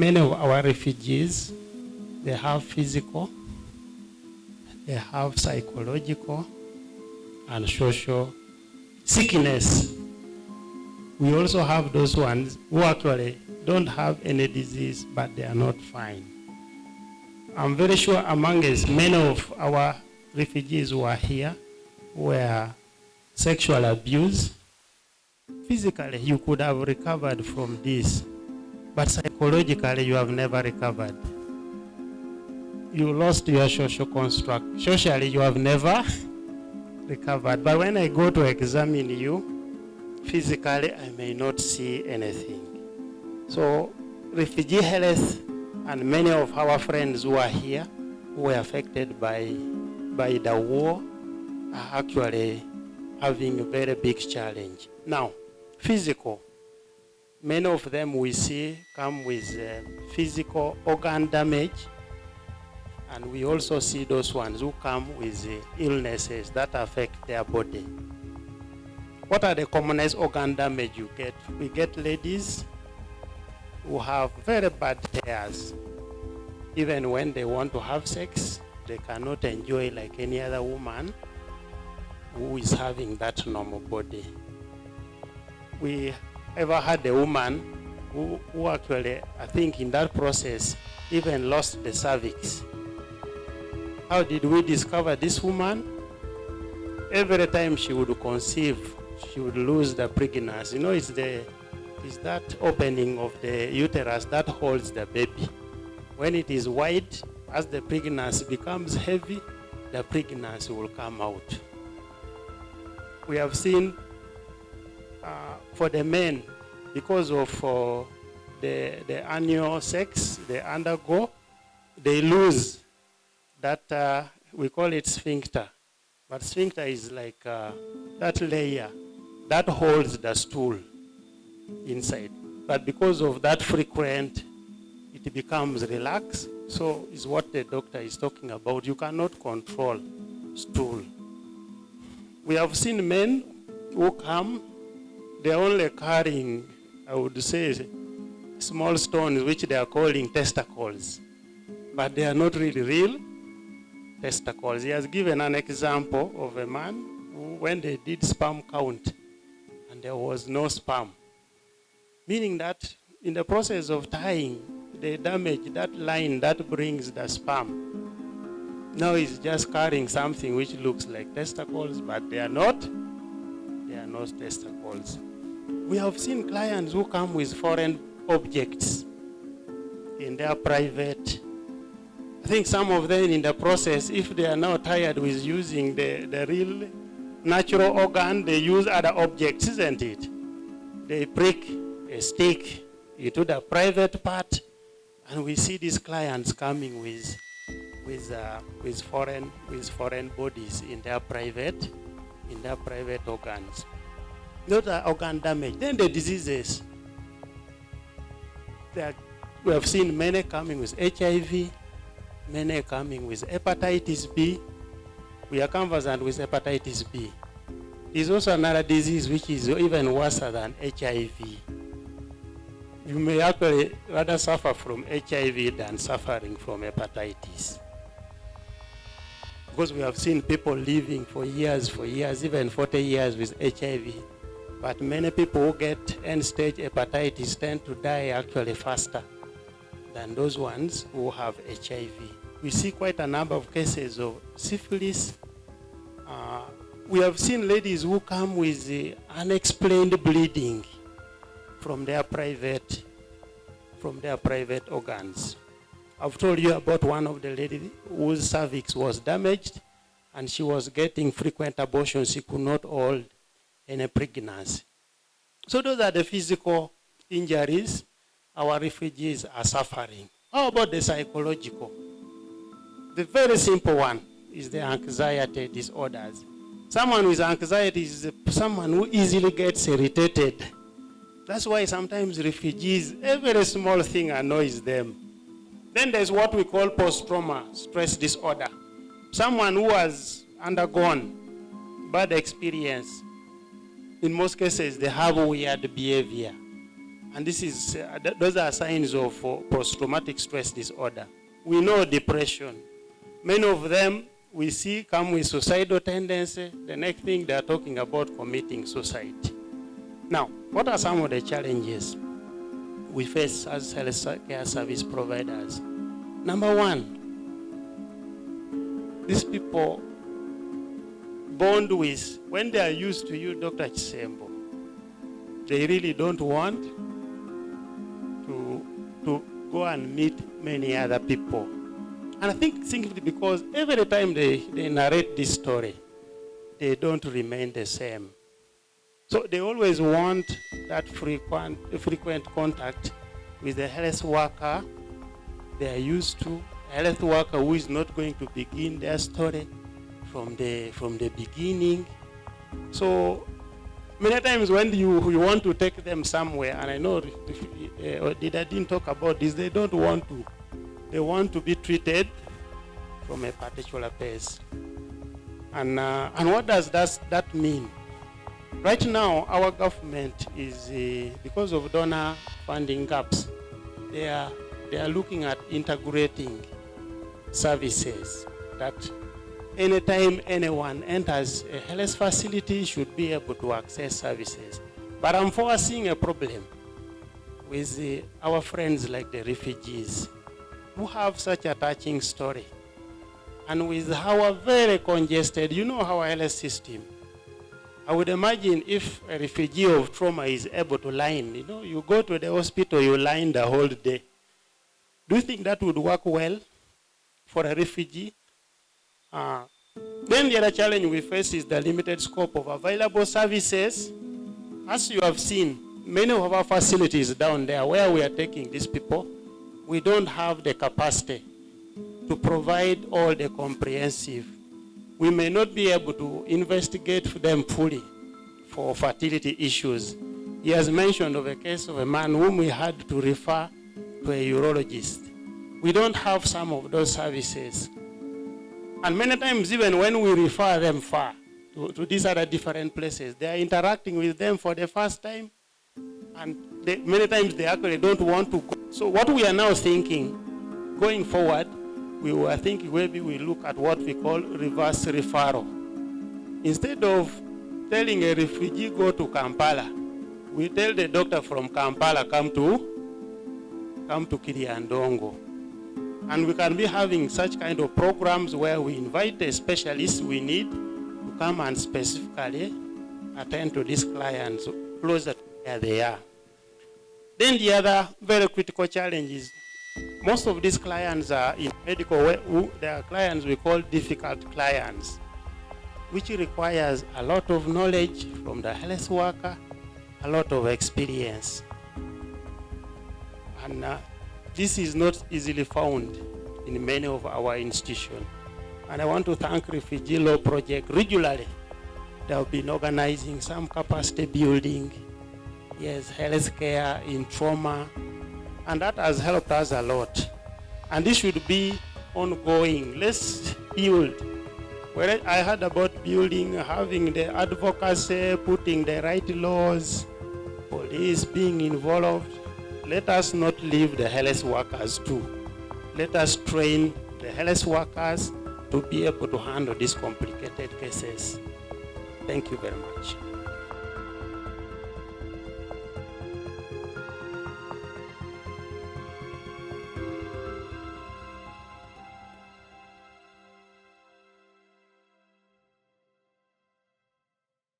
many of our refugees, they have physical, they have psychological and social sickness. We also have those ones who actually don't have any disease, but they are not fine. I'm very sure among us, many of our refugees who are here were sexual abuse. Physically, you could have recovered from this, but psychologically, you have never recovered. You lost your social construct. Socially, you have never recovered. But when I go to examine you, physically, I may not see anything. So, refugee health and many of our friends who are here, who were affected by the war, are actually having a very big challenge. Now, physical. Many of them we see come with physical organ damage, and we also see those ones who come with illnesses that affect their body. What are the commonest organ damage you get? We get ladies who have very bad tears. Even when they want to have sex, they cannot enjoy like any other woman who is having that normal body. We ever had a woman who actually, I think in that process, even lost the cervix. How did we discover this woman? Every time she would conceive, she would lose the pregnancy. You know, it's that opening of the uterus that holds the baby. When it is wide, as the pregnancy becomes heavy, the pregnancy will come out. We have seen for the men, because of the annual sex they undergo, they lose that, we call it sphincter. But sphincter is like that layer that holds the stool inside. But because of that frequent, it becomes relaxed. So is what the doctor is talking about. You cannot control stool. We have seen men who come, they're only carrying, I would say, small stones, which they are calling testicles. But they are not really real testicles. He has given an example of a man who, when they did sperm count, and there was no sperm. Meaning that in the process of tying, they damage that line that brings the sperm. Now he's just carrying something which looks like testicles, but they are not. They are not testicles. We have seen clients who come with foreign objects in their private. I think some of them in the process, if they are now tired with using the real natural organ, they use other objects, isn't it? They prick a stick into the private part, and we see these clients coming with foreign bodies in their private organs. Not the organ damage. Then the diseases. We have seen many coming with HIV, many coming with hepatitis B. We are conversant with hepatitis B. There's also another disease which is even worse than HIV. You may actually rather suffer from HIV than suffering from hepatitis. Because we have seen people living for years, even 40 years with HIV. But many people who get end-stage hepatitis tend to die actually faster than those ones who have HIV. We see quite a number of cases of syphilis. We have seen ladies who come with unexplained bleeding from their private organs. I've told you about one of the ladies whose cervix was damaged, and she was getting frequent abortions. She could not hold any pregnancy. So those are the physical injuries our refugees are suffering. How about the psychological? The very simple one is the anxiety disorders. Someone with anxiety is someone who easily gets irritated. That's why sometimes refugees, every small thing annoys them. Then there's what we call post-trauma stress disorder. Someone who has undergone bad experience. In most cases, they have weird behavior. And this is, those are signs of post-traumatic stress disorder. We know depression. Many of them we see come with suicidal tendency. The next thing they are talking about committing suicide. Now, what are some of the challenges we face as health care service providers? Number one, these people bond with, when they are used to you, Dr. Chisembo, they really don't want to go and meet many other people. And I think simply because every time they narrate this story, they don't remain the same. So they always want that frequent contact with the health worker they are used to, a health worker who is not going to begin their story from the beginning. So many times when you want to take them somewhere, and I know I didn't talk about this, they don't want to. They want to be treated from a particular pace. And what does that mean? Right now, our government is, because of donor funding gaps, they are looking at integrating services that anytime anyone enters a health facility should be able to access services. But I'm foreseeing a problem with our friends like the refugees who have such a touching story. And with our very congested, you know our health system. I would imagine if a refugee of trauma is able to line, you go to the hospital, you line the whole day. Do you think that would work well for a refugee? Then the other challenge we face is the limited scope of available services. As you have seen, many of our facilities down there where we are taking these people, we don't have the capacity to provide all the comprehensive. We may not be able to investigate them fully for fertility issues. He has mentioned of a case of a man whom we had to refer to a urologist. We don't have some of those services. And many times, even when we refer them far to these other different places, they are interacting with them for the first time. And many times they actually don't want to go. So what we are now thinking, going forward, we were thinking maybe we look at what we call reverse referral. Instead of telling a refugee go to Kampala, we tell the doctor from Kampala come to Kiriandongo. And we can be having such kind of programs where we invite the specialists we need to come and specifically attend to these clients closer to where they are. Then the other very critical challenge is most of these clients are in medical, they are clients we call difficult clients, which requires a lot of knowledge from the health worker, a lot of experience. And this is not easily found in many of our institutions. And I want to thank Refugee Law Project regularly. They have been organizing some capacity building, yes, healthcare in trauma, and that has helped us a lot. And this should be ongoing. Let's build. Where I heard about building, having the advocacy, putting the right laws, police being involved. Let us not leave the health workers too. Let us train the health workers to be able to handle these complicated cases. Thank you very much.